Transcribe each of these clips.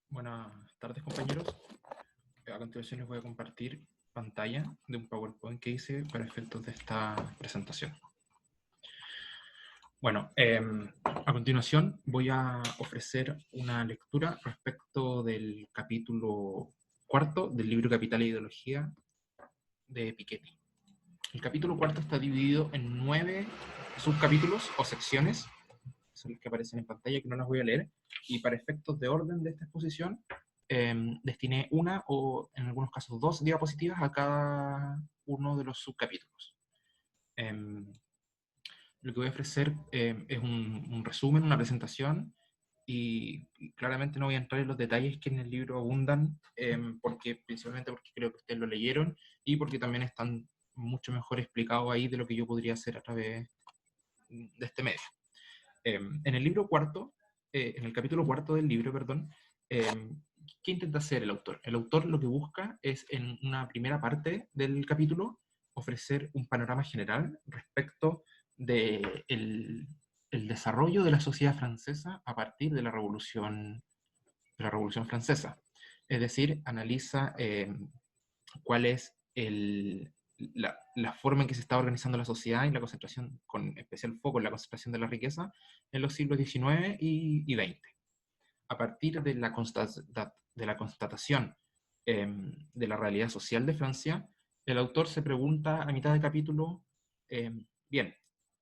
Buenas tardes, compañeros. A continuación les voy a compartir pantalla de un PowerPoint que hice para efectos de esta presentación. Bueno, a continuación voy a ofrecer una lectura respecto del capítulo cuarto del libro Capital e Ideología de Piketty. El capítulo cuarto está dividido en 9 subcapítulos o secciones, son las que aparecen en pantalla, que no las voy a leer, y para efectos de orden de esta exposición, destiné una o en algunos casos 2 diapositivas a cada uno de los subcapítulos. Lo que voy a ofrecer es un resumen, una presentación, y claramente no voy a entrar en los detalles que en el libro abundan, principalmente porque creo que ustedes lo leyeron y porque también están mucho mejor explicados ahí de lo que yo podría hacer a través de este medio. En el libro cuarto, en el capítulo cuarto del libro, perdón, ¿qué intenta hacer el autor? El autor lo que busca es, en una primera parte del capítulo, ofrecer un panorama general respecto de el desarrollo de la sociedad francesa a partir de la Revolución Francesa. Es decir, analiza cuál es la forma en que se está organizando la sociedad y la concentración, con especial foco en la concentración de la riqueza en los siglos XIX y XX. A partir de la constatación de la realidad social de Francia, el autor se pregunta a mitad de capítulo, bien,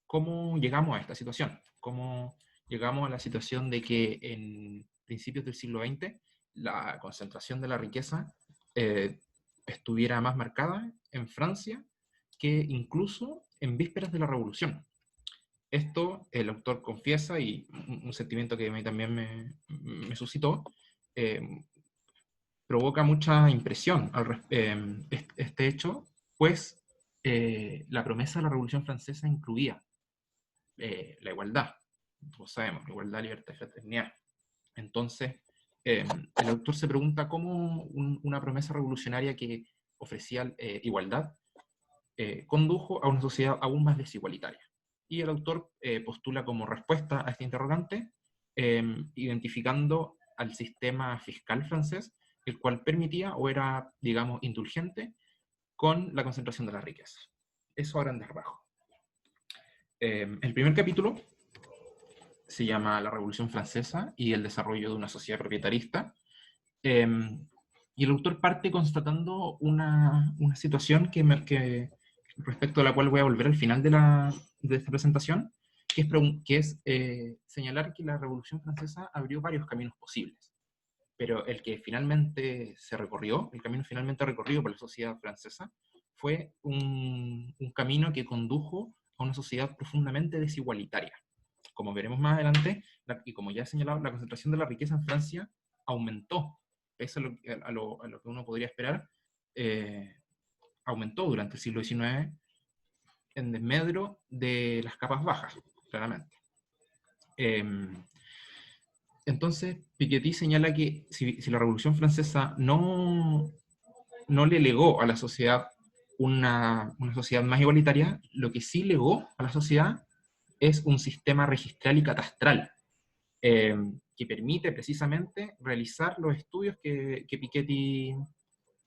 ¿cómo llegamos a esta situación? ¿Cómo llegamos a la situación de que en principios del siglo XX la concentración de la riqueza estuviera más marcada en Francia que incluso en vísperas de la Revolución? Esto el autor confiesa, y un sentimiento que a mí también me suscitó, eh, provoca mucha impresión este hecho, pues la promesa de la Revolución Francesa incluía la igualdad, todos sabemos, igualdad, libertad y fraternidad. Entonces, el autor se pregunta cómo una promesa revolucionaria que ofrecía igualdad condujo a una sociedad aún más desigualitaria. Y el autor postula como respuesta a este interrogante, identificando al sistema fiscal francés, el cual permitía o era, digamos, indulgente con la concentración de la riqueza. Eso a grandes rasgos. El primer capítulo se llama La Revolución Francesa y el desarrollo de una sociedad proprietarista. Y el autor parte constatando una situación que respecto a la cual voy a volver al final de esta presentación, que es señalar que la Revolución Francesa abrió varios caminos posibles, pero el que finalmente se recorrió, el camino finalmente recorrido por la sociedad francesa, fue un camino que condujo a una sociedad profundamente desigualitaria. Como veremos más adelante, y como ya he señalado, la concentración de la riqueza en Francia aumentó, pese a lo que uno podría esperar, aumentó durante el siglo XIX en desmedro de las capas bajas, claramente. Entonces, Piketty señala que si la Revolución Francesa no le legó a la sociedad una sociedad más igualitaria, lo que sí legó a la sociedad es un sistema registral y catastral, que permite precisamente realizar los estudios que Piketty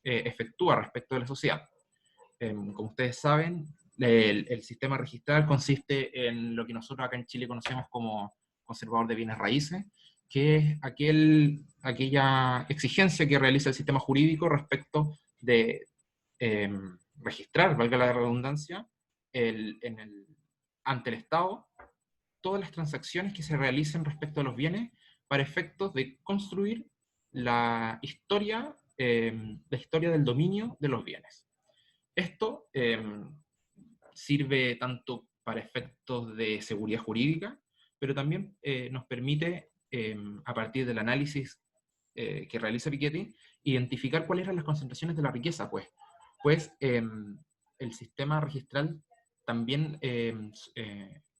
efectúa respecto de la sociedad. Como ustedes saben, el sistema registral consiste en lo que nosotros acá en Chile conocemos como conservador de bienes raíces, que es aquella exigencia que realiza el sistema jurídico respecto de registrar, valga la redundancia, ante el Estado todas las transacciones que se realicen respecto a los bienes para efectos de construir la historia del dominio de los bienes. Esto sirve tanto para efectos de seguridad jurídica, pero también nos permite, a partir del análisis que realiza Piketty, identificar cuáles eran las concentraciones de la riqueza, pues el sistema registral también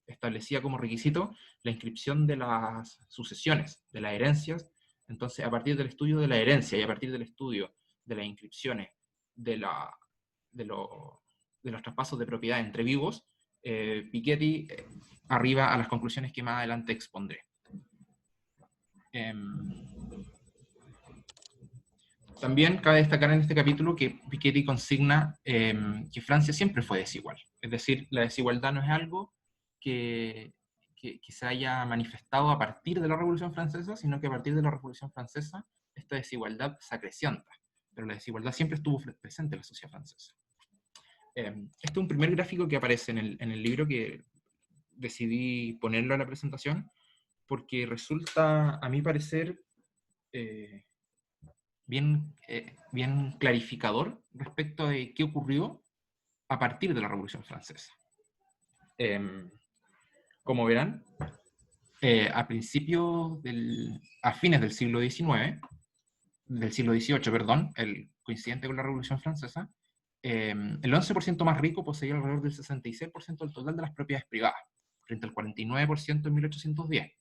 establecía como requisito la inscripción de las sucesiones, de las herencias. Entonces, a partir del estudio de la herencia y a partir del estudio de las inscripciones de, de, lo, de los traspasos de propiedad entre vivos, Piketty arriba a las conclusiones que más adelante expondré. También cabe destacar en este capítulo que Piketty consigna que Francia siempre fue desigual. Es decir, la desigualdad no es algo que, que se haya manifestado a partir de la Revolución Francesa, sino que a partir de la Revolución Francesa esta desigualdad se acrecienta. Pero la desigualdad siempre estuvo presente en la sociedad francesa. Este es un primer gráfico que aparece en el libro, que decidí ponerlo a la presentación, porque resulta, a mi parecer, bien clarificador respecto de qué ocurrió a partir de la Revolución Francesa. Como verán, a fines del siglo XIX, del siglo XVIII, perdón, coincidente con la Revolución Francesa, el 11% más rico poseía alrededor del 66% del total de las propiedades privadas, frente al 49% en 1810.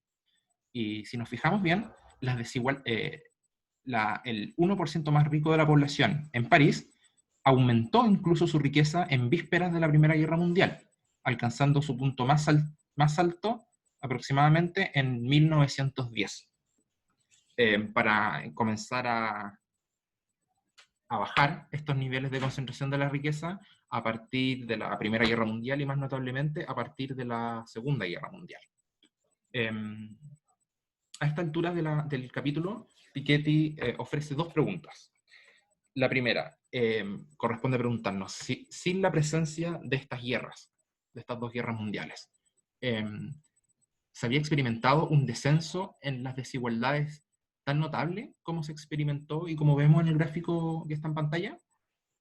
Y si nos fijamos bien, el 1% más rico de la población en París aumentó incluso su riqueza en vísperas de la Primera Guerra Mundial, alcanzando su punto más alto aproximadamente en 1910. Para comenzar a bajar estos niveles de concentración de la riqueza a partir de la Primera Guerra Mundial y más notablemente a partir de la Segunda Guerra Mundial. A esta altura del capítulo, Piketty ofrece dos preguntas. La primera corresponde preguntarnos si sin la presencia de estas guerras, de estas dos guerras mundiales, se había experimentado un descenso en las desigualdades tan notable como se experimentó y como vemos en el gráfico que está en pantalla.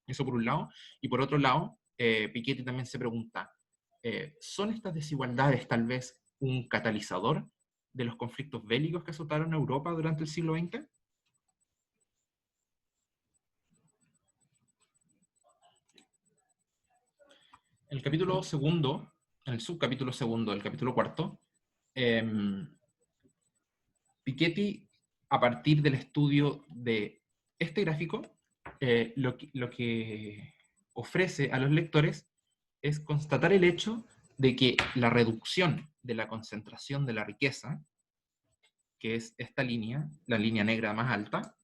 Eso por un lado. Y por otro lado, Piketty también se pregunta, ¿son estas desigualdades tal vez un catalizador de los conflictos bélicos que azotaron a Europa durante el siglo XX? En el capítulo segundo, en el subcapítulo segundo del capítulo cuarto, Piketty, a partir del estudio de este gráfico, lo que ofrece a los lectores es constatar el hecho de que la reducción de la concentración de la riqueza, que es esta línea, la línea negra más alta,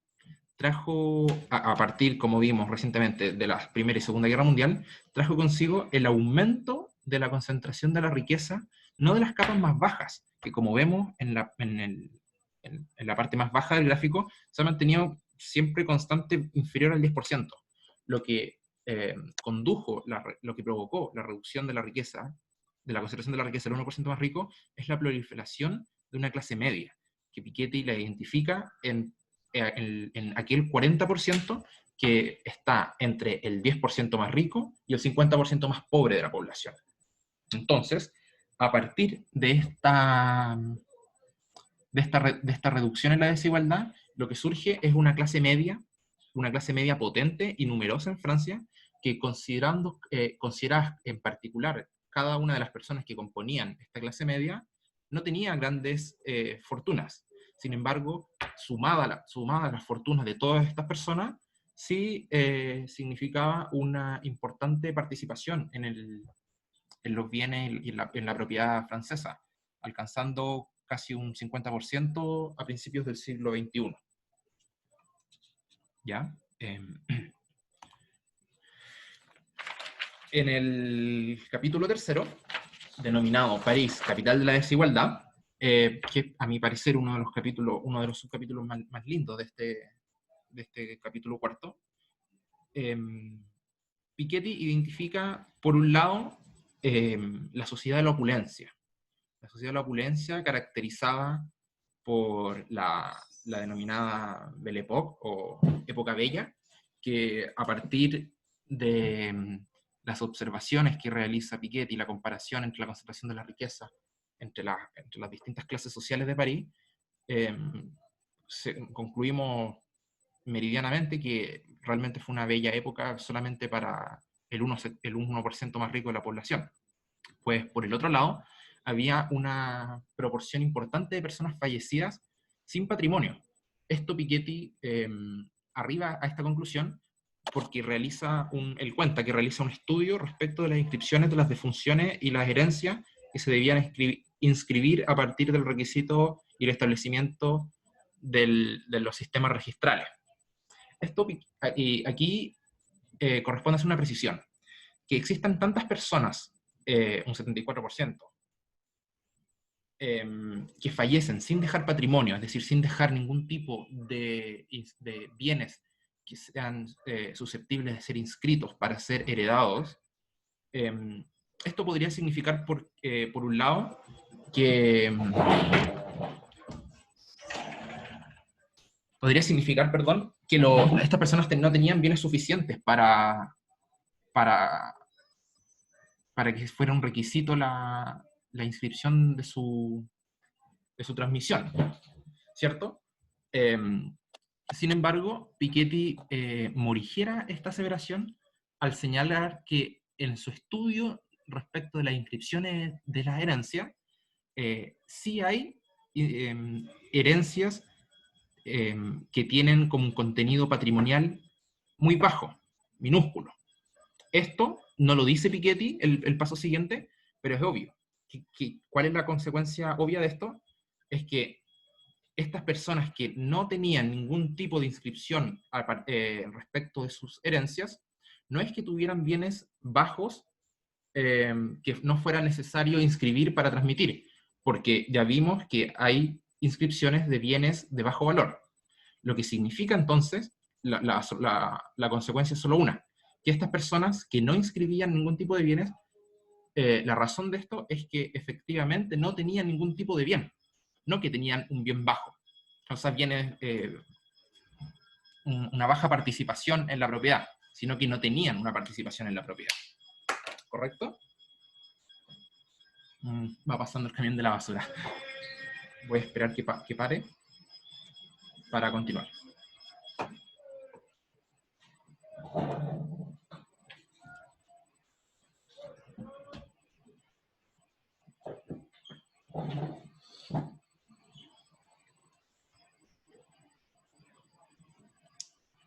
trajo, a partir, como vimos recientemente, de la Primera y Segunda Guerra Mundial, trajo consigo el aumento de la concentración de la riqueza, no de las capas más bajas, que como vemos en la parte más baja del gráfico, se ha mantenido siempre constante, inferior al 10%, lo que lo que provocó la reducción de la riqueza, de la concentración de la riqueza del 1% más rico, es la proliferación de una clase media, que Piketty la identifica en aquel 40% que está entre el 10% más rico y el 50% más pobre de la población. Entonces, a partir de esta reducción en la desigualdad, lo que surge es una clase media potente y numerosa en Francia, que consideradas en particular cada una de las personas que componían esta clase media, no tenía grandes fortunas. Sin embargo, sumada a las fortunas de todas estas personas, sí significaba una importante participación en los bienes y en la propiedad francesa, alcanzando casi un 50% a principios del siglo XXI. ¿Ya? En el capítulo tercero, denominado París, capital de la desigualdad, que a mi parecer uno de los subcapítulos más lindos de este capítulo cuarto, Piketty identifica, por un lado, la sociedad de la opulencia. La sociedad de la opulencia caracterizada por la denominada Belle Époque, o época bella, que a partir de las observaciones que realiza Piketty y la comparación entre la concentración de la riqueza entre las distintas clases sociales de París, concluimos meridianamente que realmente fue una bella época solamente para el 1% más rico de la población. Pues por el otro lado, había una proporción importante de personas fallecidas sin patrimonio. Esto Piketty arriba a esta conclusión porque él cuenta que realiza un estudio respecto de las inscripciones de las defunciones y las herencias que se debían inscribir a partir del requisito y el establecimiento de los sistemas registrales. Y aquí corresponde hacer una precisión. Que existan tantas personas, un 74%, que fallecen sin dejar patrimonio, es decir, sin dejar ningún tipo de bienes que sean susceptibles de ser inscritos para ser heredados, esto podría significar, por un lado, que perdón, que estas personas no tenían bienes suficientes para, para que fuera un requisito la inscripción de su transmisión, ¿cierto? Eh, Sin embargo, Piketty morigera esta aseveración al señalar que en su estudio respecto de las inscripciones de la herencia, sí hay herencias que tienen como un contenido patrimonial muy bajo, minúsculo. Esto no lo dice Piketty, el paso siguiente, pero es obvio. ¿Cuál es la consecuencia obvia de esto? Es que estas personas que no tenían ningún tipo de inscripción respecto de sus herencias, no es que tuvieran bienes bajos que no fuera necesario inscribir para transmitir, porque ya vimos que hay inscripciones de bienes de bajo valor. Lo que significa entonces, la consecuencia es solo una, que estas personas que no inscribían ningún tipo de bienes, la razón de esto es que efectivamente no tenían ningún tipo de bien, no que tenían un bien bajo, o sea, bienes, una baja participación en la propiedad, sino que no tenían una participación en la propiedad. ¿Correcto? Va pasando el camión de la basura. Voy a esperar que pare para continuar.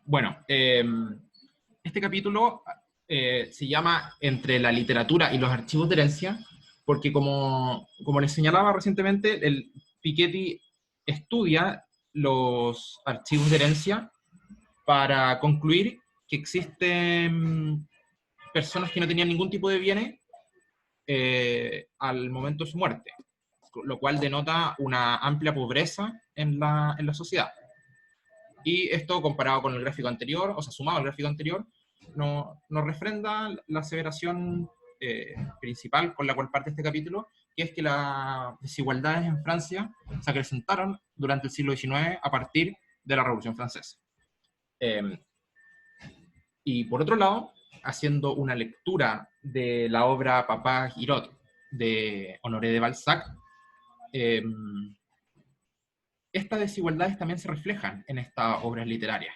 Bueno, este capítulo se llama Entre la literatura y los archivos de herencia, porque como les señalaba recientemente, el Piketty estudia los archivos de herencia para concluir que existen personas que no tenían ningún tipo de bienes al momento de su muerte, lo cual denota una amplia pobreza en la sociedad. Y esto comparado con el gráfico anterior, o sea, sumado al gráfico anterior, nos refrenda la aseveración principal con la cual parte este capítulo, que es que las desigualdades en Francia se acrecentaron durante el siglo XIX a partir de la Revolución Francesa. Y por otro lado, haciendo una lectura de la obra Papá Girot de Honoré de Balzac, estas desigualdades también se reflejan en estas obras literarias.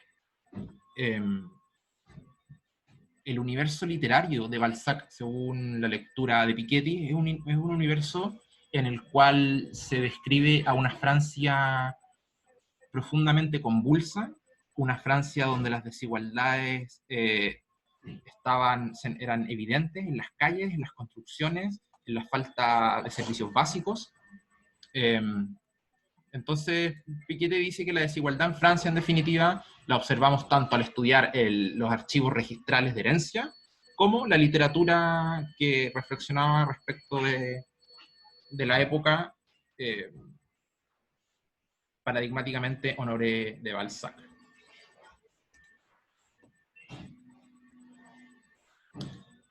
El universo literario de Balzac, según la lectura de Piketty, es un universo en el cual se describe a una Francia profundamente convulsa, una Francia donde las desigualdades eran evidentes en las calles, en las construcciones, en la falta de servicios básicos. Entonces, Piketty dice que la desigualdad en Francia, en definitiva, la observamos tanto al estudiar los archivos registrales de herencia, como la literatura que reflexionaba respecto de la época, paradigmáticamente Honoré de Balzac.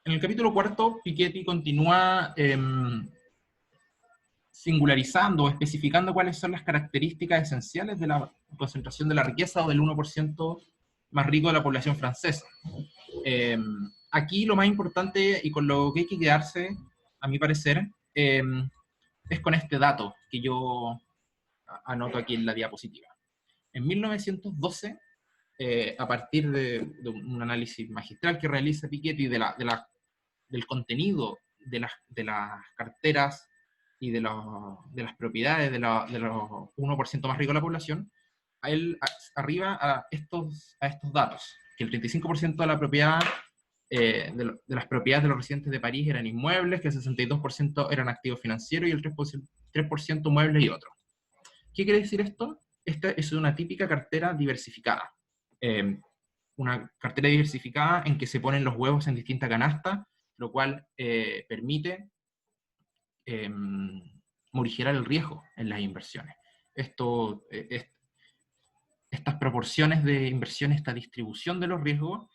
En el capítulo cuarto, Piketty continúa singularizando o especificando cuáles son las características esenciales de la concentración de la riqueza o del 1% más rico de la población francesa. Aquí lo más importante y con lo que hay que quedarse, a mi parecer, es con este dato que yo anoto aquí en la diapositiva. En 1912, a partir de un análisis magistral que realiza Piketty del contenido de las carteras y de las propiedades de los 1% más ricos de la población, él arriba a estos datos, que el 35% de la propiedad, de las propiedades de los residentes de París eran inmuebles, que el 62% eran activos financieros y el 3% muebles y otros. ¿Qué quiere decir esto? Esta es una típica cartera diversificada. una cartera diversificada en que se ponen los huevos en distintas canastas, lo cual permite morigerar el riesgo en las inversiones. Estas proporciones de inversión, esta distribución de los riesgos,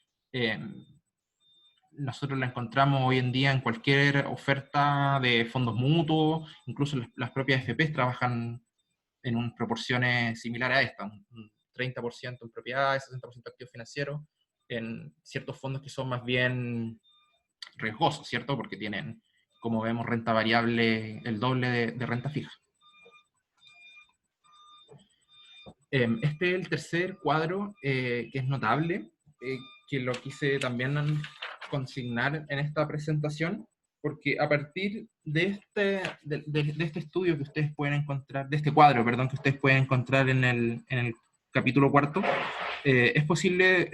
nosotros la encontramos hoy en día en cualquier oferta de fondos mutuos, incluso las propias FPs trabajan en proporciones similares a esta, un 30% en propiedades, 60% activos financieros, en ciertos fondos que son más bien riesgosos, ¿cierto? Porque tienen, como vemos, renta variable el doble de renta fija. Este es el tercer cuadro que es notable, que lo quise también consignar en esta presentación, porque a partir de este estudio que ustedes pueden encontrar, de este cuadro, perdón, que ustedes pueden encontrar en el capítulo cuarto, es posible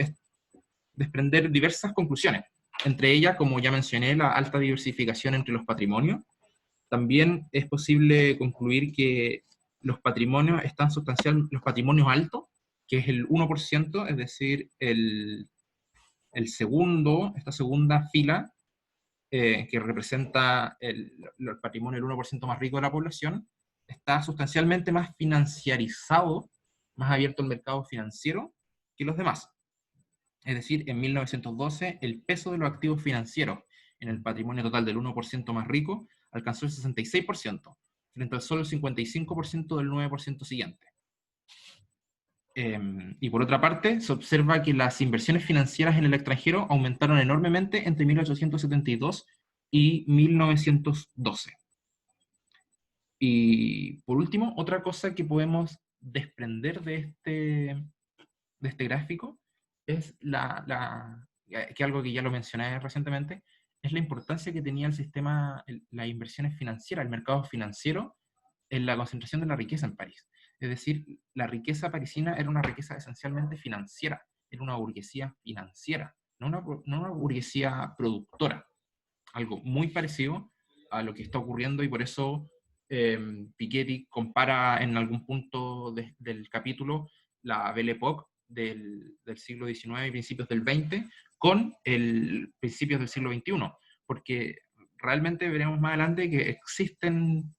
desprender diversas conclusiones. Entre ellas, como ya mencioné, la alta diversificación entre los patrimonios. También es posible concluir que los patrimonios están los patrimonios altos, que es el 1%, es decir, esta segunda fila, que representa el patrimonio del 1% más rico de la población, está sustancialmente más financiarizado, más abierto al mercado financiero que los demás. Es decir, en 1912 el peso de los activos financieros en el patrimonio total del 1% más rico alcanzó el 66%, frente al solo 55% del 9% siguiente. Y por otra parte, se observa que las inversiones financieras en el extranjero aumentaron enormemente entre 1872 y 1912. Y por último, otra cosa que podemos desprender de este gráfico es que algo que ya lo mencioné recientemente, es la importancia que tenía el sistema, las inversiones financieras, el mercado financiero, en la concentración de la riqueza en París. Es decir, la riqueza parisina era una riqueza esencialmente financiera, era una burguesía financiera, no una burguesía productora. Algo muy parecido a lo que está ocurriendo, y por eso Piketty compara en algún punto del capítulo la Belle Époque del siglo XIX y principios del XX con el principios del siglo XXI, porque realmente veremos más adelante que existen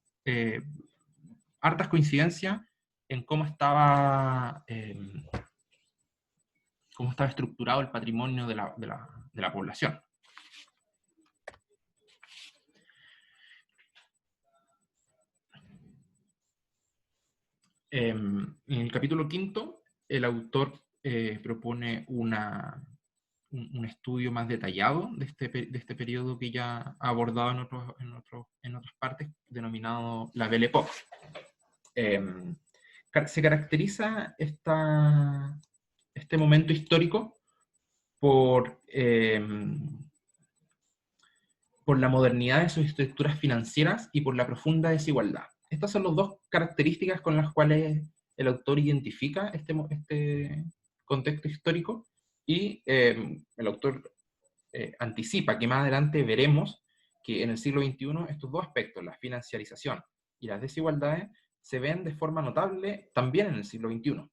hartas coincidencias en cómo estaba estructurado el patrimonio de la población. En el capítulo quinto, el autor propone un estudio más detallado de este periodo que ya ha abordado en otras partes, denominado la Belle Époque. Se caracteriza este momento histórico por la modernidad de sus estructuras financieras y por la profunda desigualdad. Estas son las dos características con las cuales el autor identifica este contexto histórico, y el autor anticipa que más adelante veremos que en el siglo XXI estos dos aspectos, la financiarización y las desigualdades, se ven de forma notable también en el siglo XXI.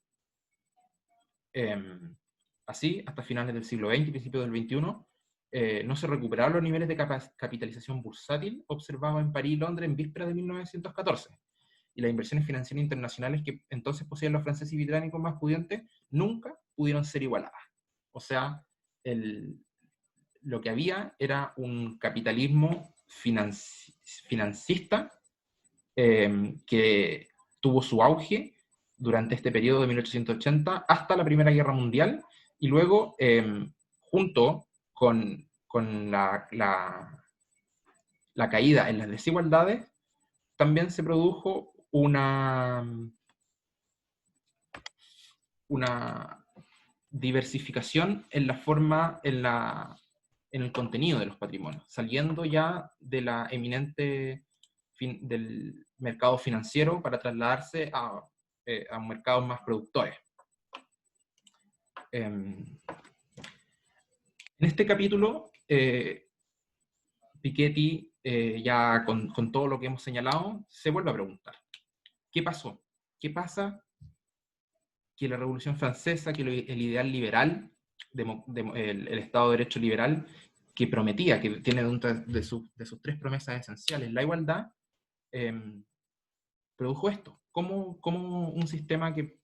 Así, hasta finales del siglo XX y principios del XXI, no se recuperaron los niveles de capitalización bursátil observados en París y Londres en vísperas de 1914. Y las inversiones financieras internacionales que entonces poseían los franceses y británicos más pudientes nunca pudieron ser igualadas. O sea, lo que había era un capitalismo financista que tuvo su auge durante este periodo de 1880 hasta la Primera Guerra Mundial, y luego, junto con la caída en las desigualdades, también se produjo una diversificación en la forma, en el contenido de los patrimonios, saliendo ya de la eminente del mercado financiero para trasladarse a mercados más productores. En este capítulo, Piketty, ya con todo lo que hemos señalado, se vuelve a preguntar: ¿qué pasó? ¿Qué pasa que la Revolución Francesa, que el ideal liberal el Estado de Derecho liberal que prometía, que tiene de sus tres promesas esenciales, la igualdad, produjo esto. ¿Cómo un sistema que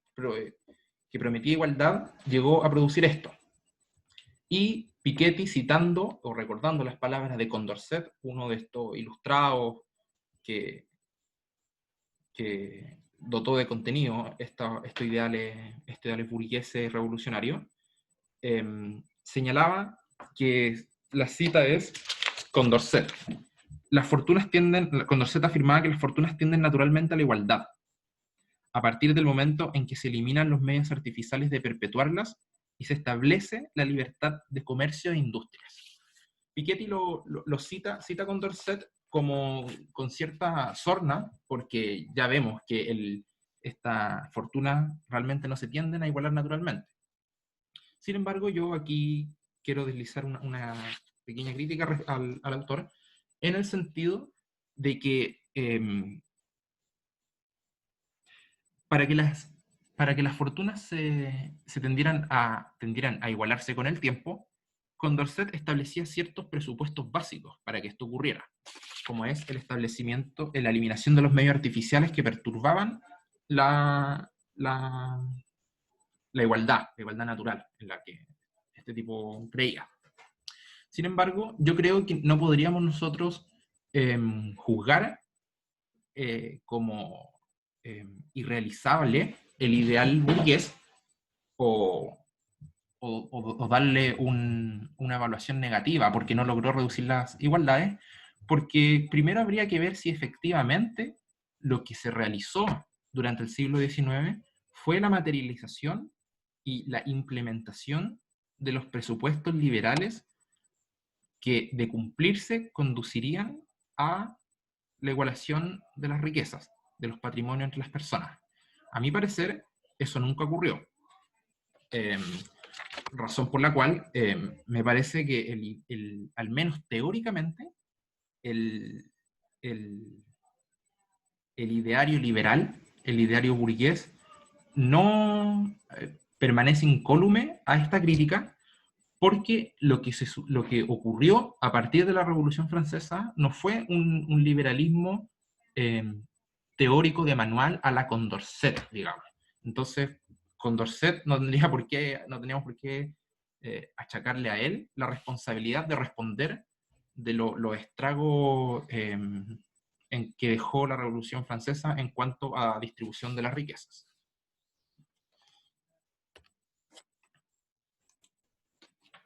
prometía igualdad llegó a producir esto? Y Piketty, citando o recordando las palabras de Condorcet, uno de estos ilustrados que dotó de contenido estos ideales burgueses revolucionarios, señalaba que la cita es Condorcet. Condorcet afirmaba que las fortunas tienden naturalmente a la igualdad, a partir del momento en que se eliminan los medios artificiales de perpetuarlas y se establece la libertad de comercio e industrias. Piketty lo cita Condorcet como con cierta sorna, porque ya vemos que estas fortunas realmente no se tienden a igualar naturalmente. Sin embargo, yo aquí quiero deslizar una pequeña crítica al autor, en el sentido de que para que las fortunas se tendieran a igualarse con el tiempo, Condorcet establecía ciertos presupuestos básicos para que esto ocurriera, como es el establecimiento, la eliminación de los medios artificiales que perturbaban la igualdad natural en la que este tipo creía. Sin embargo, yo creo que no podríamos nosotros juzgar como irrealizable el ideal burgués o, o darle una evaluación negativa porque no logró reducir las igualdades, porque primero habría que ver si efectivamente lo que se realizó durante el siglo XIX fue la materialización y la implementación de los presupuestos liberales que, de cumplirse, conducirían a la igualación de las riquezas, de los patrimonios entre las personas. A mi parecer, eso nunca ocurrió. Razón por la cual me parece que al menos teóricamente, el, el, el ideario liberal, el ideario burgués, no permanece incólume a esta crítica, porque lo que ocurrió a partir de la Revolución Francesa no fue un liberalismo eh, teórico de manual a la Condorcet, digamos. Entonces, Condorcet no teníamos por qué achacarle a él la responsabilidad de responder de los estragos en que dejó la Revolución Francesa en cuanto a distribución de las riquezas.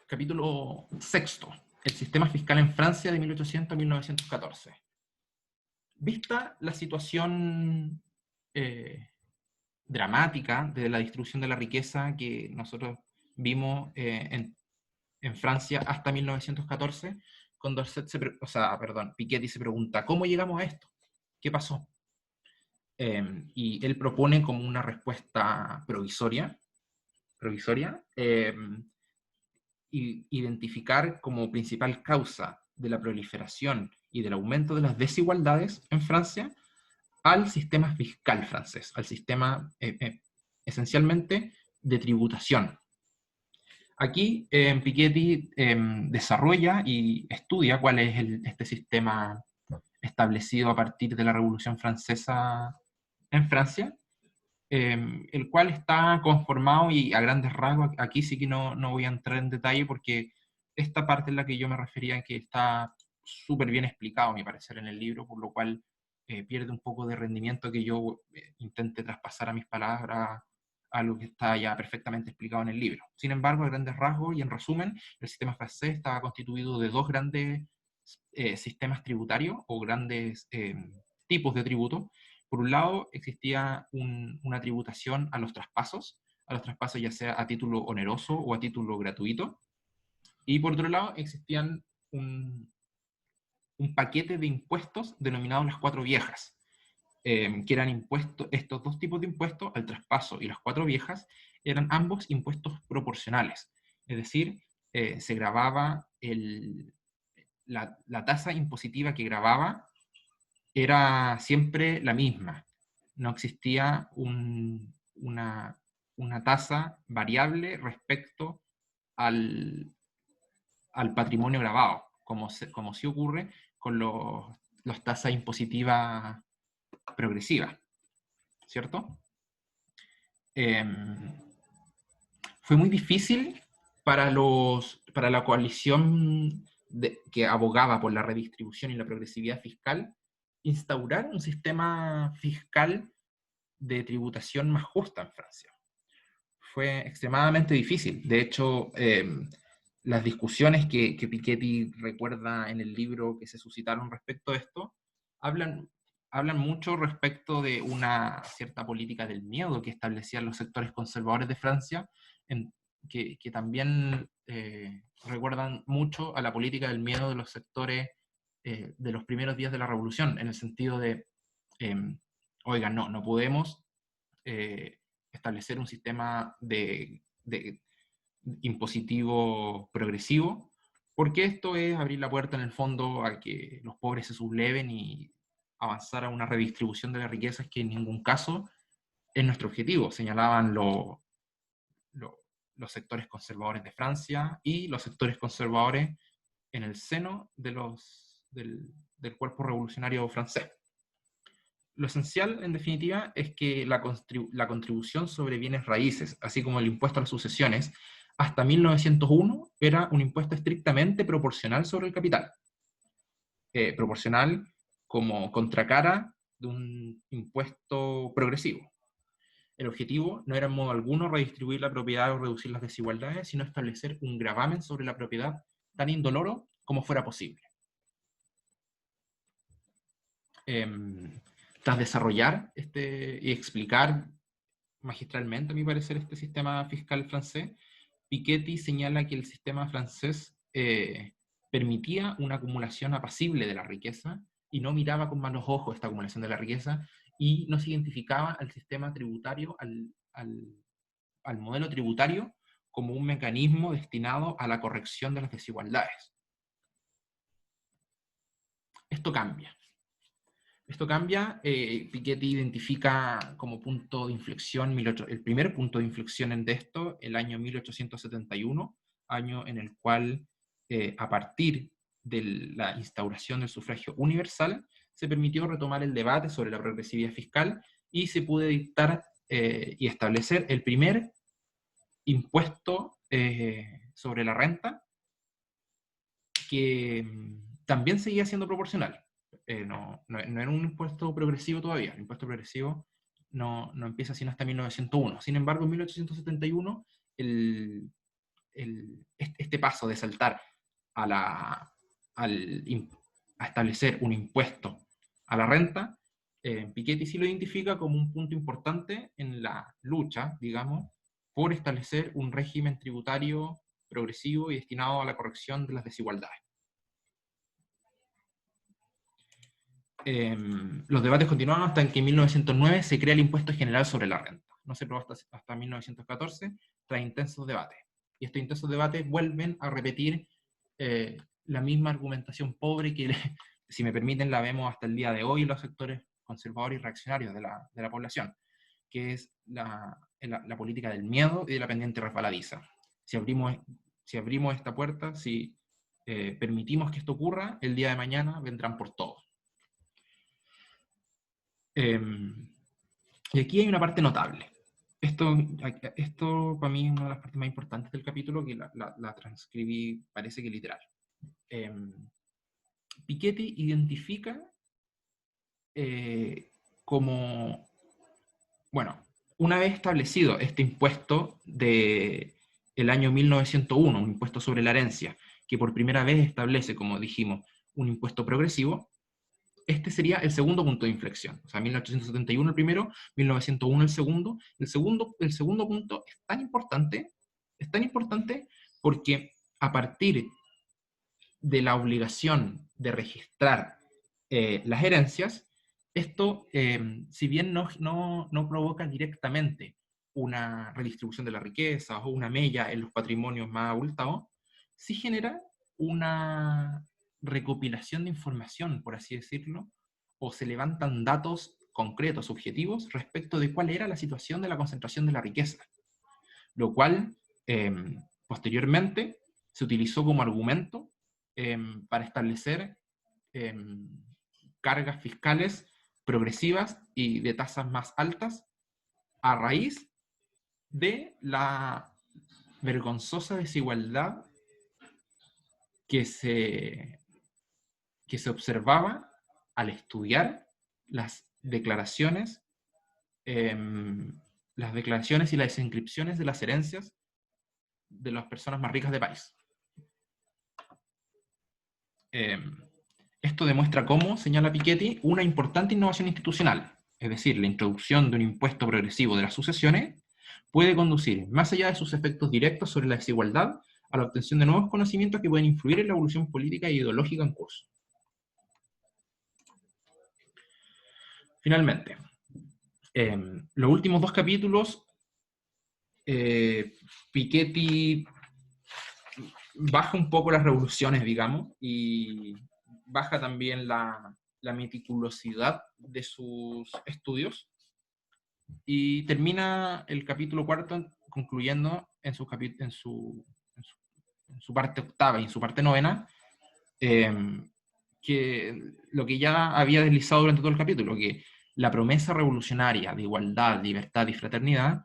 Capítulo sexto. El sistema fiscal en Francia de 1800 a 1914. Vista la situación dramática de la distribución de la riqueza que nosotros vimos en Francia hasta 1914, Piketty se pregunta, ¿cómo llegamos a esto? ¿Qué pasó? Y él propone como una respuesta provisoria identificar como principal causa de la proliferación y del aumento de las desigualdades en Francia al sistema fiscal francés, al sistema esencialmente de tributación. Aquí Piketty desarrolla y estudia cuál es este sistema establecido a partir de la Revolución Francesa en Francia, el cual está conformado y a grandes rasgos, aquí sí que no voy a entrar en detalle porque esta parte es la que yo me refería que está súper bien explicado, a mi parecer, en el libro, por lo cual pierde un poco de rendimiento que yo intente traspasar a mis palabras a lo que está ya perfectamente explicado en el libro. Sin embargo, a grandes rasgos y en resumen, el sistema francés estaba constituido de dos grandes sistemas tributarios o grandes tipos de tributo. Por un lado, existía una tributación a los traspasos ya sea a título oneroso o a título gratuito, y por otro lado, existían un paquete de impuestos denominados las cuatro viejas, que eran impuestos, estos dos tipos de impuestos, el traspaso y las cuatro viejas, eran ambos impuestos proporcionales, es decir, se grababa la tasa impositiva que grababa era siempre la misma. No existía una tasa variable respecto al patrimonio grabado, como sí ocurre con las tasas impositivas progresivas, ¿cierto? Fue muy difícil para la coalición que abogaba por la redistribución y la progresividad fiscal instaurar un sistema fiscal de tributación más justa en Francia. Fue extremadamente difícil. De hecho, las discusiones que Piketty recuerda en el libro que se suscitaron respecto a esto, hablan mucho respecto de una cierta política del miedo que establecían los sectores conservadores de Francia, que también recuerdan mucho a la política del miedo de los sectores de los primeros días de la Revolución, en el sentido de, oigan, no podemos establecer un sistema de impositivo progresivo, porque esto es abrir la puerta en el fondo a que los pobres se subleven y avanzar a una redistribución de las riquezas que en ningún caso es nuestro objetivo, señalaban los sectores conservadores de Francia y los sectores conservadores en el seno del cuerpo revolucionario francés. Lo esencial, en definitiva, es que la contribución sobre bienes raíces, así como el impuesto a las sucesiones, hasta 1901 era un impuesto estrictamente proporcional sobre el capital. Proporcional como contracara de un impuesto progresivo. El objetivo no era en modo alguno redistribuir la propiedad o reducir las desigualdades, sino establecer un gravamen sobre la propiedad tan indoloro como fuera posible. Tras desarrollar y explicar magistralmente, a mi parecer, este sistema fiscal francés, Piketty señala que el sistema francés permitía una acumulación apacible de la riqueza y no miraba con malos ojos esta acumulación de la riqueza y no se identificaba al sistema tributario, al modelo tributario, como un mecanismo destinado a la corrección de las desigualdades. Esto cambia. Piketty identifica como punto de inflexión, el primer punto de inflexión de esto, el año 1871, año en el cual, a partir de la instauración del sufragio universal, se permitió retomar el debate sobre la progresividad fiscal y se pudo dictar y establecer el primer impuesto sobre la renta, que también seguía siendo proporcional. No era un impuesto progresivo todavía. El impuesto progresivo no empieza sino hasta 1901. Sin embargo, en 1871, este paso de saltar a establecer un impuesto a la renta, Piketty sí lo identifica como un punto importante en la lucha, digamos, por establecer un régimen tributario progresivo y destinado a la corrección de las desigualdades. Los debates continuaron hasta que en 1909 se crea el impuesto general sobre la renta. No se aprobó hasta 1914, tras intensos debates. Y estos intensos debates vuelven a repetir la misma argumentación pobre que, si me permiten, la vemos hasta el día de hoy en los sectores conservadores y reaccionarios de la población, que es la política del miedo y de la pendiente resbaladiza. Si abrimos esta puerta, si permitimos que esto ocurra, el día de mañana vendrán por todos. Y aquí hay una parte notable. Esto para mí es una de las partes más importantes del capítulo, que la transcribí, parece que literal. Piketty identifica como, bueno, una vez establecido este impuesto del año 1901, un impuesto sobre la herencia, que por primera vez establece, como dijimos, un impuesto progresivo, este sería el segundo punto de inflexión. O sea, 1871 el primero, 1901 el segundo. El segundo punto es tan importante porque a partir de la obligación de registrar las herencias, esto, si bien no provoca directamente una redistribución de la riqueza o una mella en los patrimonios más abultados, sí genera una recopilación de información, por así decirlo, o se levantan datos concretos, objetivos, respecto de cuál era la situación de la concentración de la riqueza, lo cual Posteriormente, se utilizó como argumento para establecer cargas fiscales progresivas y de tasas más altas a raíz de la vergonzosa desigualdad que se observaba al estudiar las declaraciones y las inscripciones de las herencias de las personas más ricas del país. Esto demuestra cómo, señala Piketty, una importante innovación institucional, es decir, la introducción de un impuesto progresivo de las sucesiones, puede conducir, más allá de sus efectos directos sobre la desigualdad, a la obtención de nuevos conocimientos que pueden influir en la evolución política e ideológica en curso. Finalmente, los últimos 2 capítulos, Piketty baja un poco las revoluciones, digamos, y baja también la meticulosidad de sus estudios, y termina el capítulo 4 concluyendo en su parte octava y en su parte novena, que lo que ya había deslizado durante todo el capítulo, que la promesa revolucionaria de igualdad, libertad y fraternidad,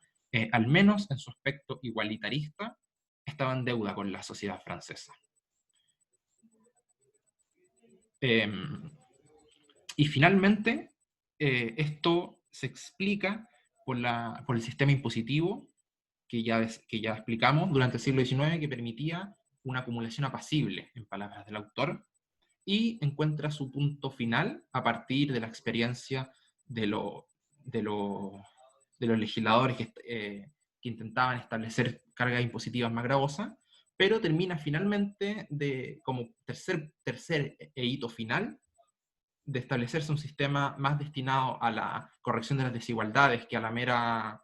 al menos en su aspecto igualitarista, estaba en deuda con la sociedad francesa. Y finalmente, esto se explica por el sistema impositivo que ya explicamos durante el siglo XIX, que permitía una acumulación apacible, en palabras del autor, y encuentra su punto final a partir de la experiencia de los legisladores que intentaban establecer cargas impositivas más gravosas, pero termina finalmente como tercer hito final de establecerse un sistema más destinado a la corrección de las desigualdades que a la mera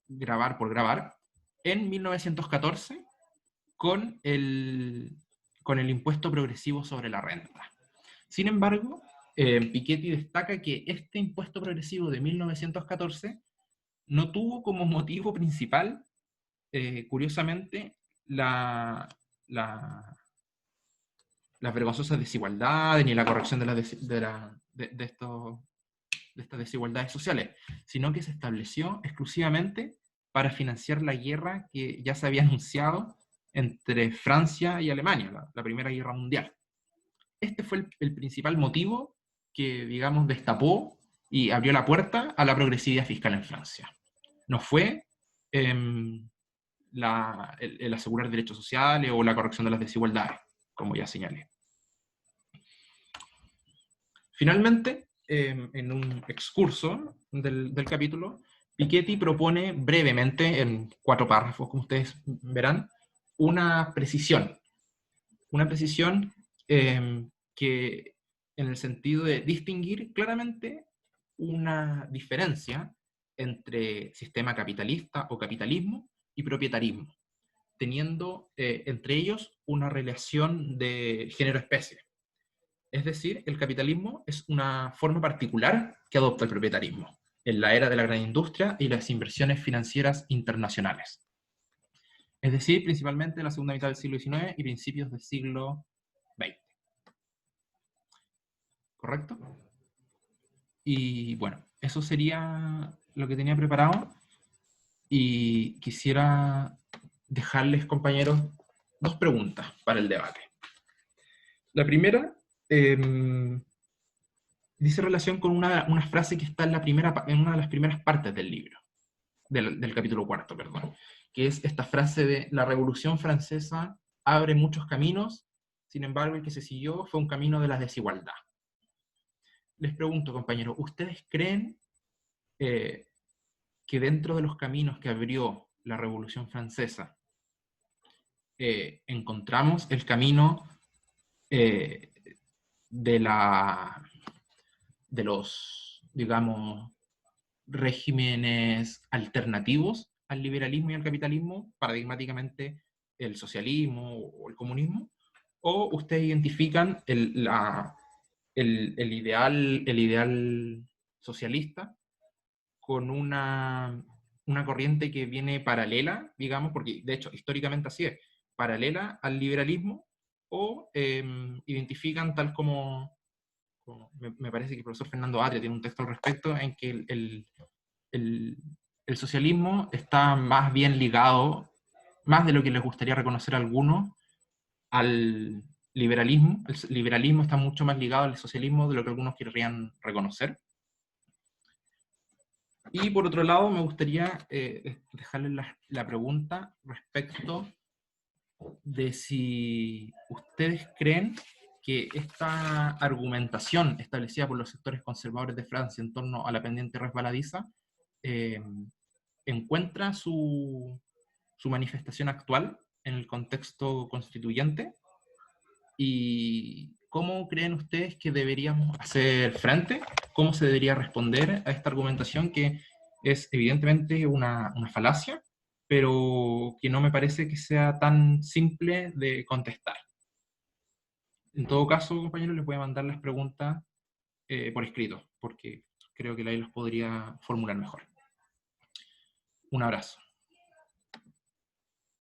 grabar por grabar, en 1914 con el impuesto progresivo sobre la renta. Sin embargo, Piketty destaca que este impuesto progresivo de 1914 no tuvo como motivo principal, curiosamente, las vergonzosas desigualdades ni la corrección de estas desigualdades sociales, sino que se estableció exclusivamente para financiar la guerra que ya se había anunciado entre Francia y Alemania, la Primera Guerra Mundial. Este fue el principal motivo que, digamos, destapó y abrió la puerta a la progresividad fiscal en Francia. No fue el asegurar derechos sociales o la corrección de las desigualdades, como ya señalé. Finalmente, en un excurso del capítulo, Piketty propone brevemente, en 4 párrafos, como ustedes verán, una precisión que en el sentido de distinguir claramente una diferencia entre sistema capitalista o capitalismo y propietarismo, teniendo entre ellos una relación de género-especie. Es decir, el capitalismo es una forma particular que adopta el propietarismo en la era de la gran industria y las inversiones financieras internacionales. Es decir, principalmente en la segunda mitad del siglo XIX y principios del siglo XX. ¿Correcto? Y bueno, eso sería lo que tenía preparado. Y quisiera dejarles, compañeros, 2 preguntas para el debate. La primera dice relación con una frase que está en una de las primeras partes del libro, del capítulo 4, perdón, que es esta frase de: la Revolución Francesa abre muchos caminos, sin embargo el que se siguió fue un camino de la desigualdad. Les pregunto, compañeros, ¿ustedes creen que dentro de los caminos que abrió la Revolución Francesa encontramos el camino de los, digamos, regímenes alternativos al liberalismo y al capitalismo, paradigmáticamente el socialismo o el comunismo? ¿O ustedes identifican el ideal socialista con una una corriente que viene paralela, digamos, porque de hecho históricamente así es, paralela al liberalismo, o identifican tal como me parece que el profesor Fernando Atria tiene un texto al respecto, en que el, el socialismo está más bien ligado, más de lo que les gustaría reconocer a algunos, al liberalismo. El liberalismo está mucho más ligado al socialismo de lo que algunos querrían reconocer. Y por otro lado, me gustaría dejarles la pregunta respecto de si ustedes creen que esta argumentación establecida por los sectores conservadores de Francia en torno a la pendiente resbaladiza eh, encuentra su manifestación actual en el contexto constituyente, y cómo creen ustedes que deberíamos hacer frente, cómo se debería responder a esta argumentación que es evidentemente una falacia, pero que no me parece que sea tan simple de contestar. En todo caso, compañeros, les voy a mandar las preguntas por escrito, porque creo que ahí los podría formular mejor. Un abrazo.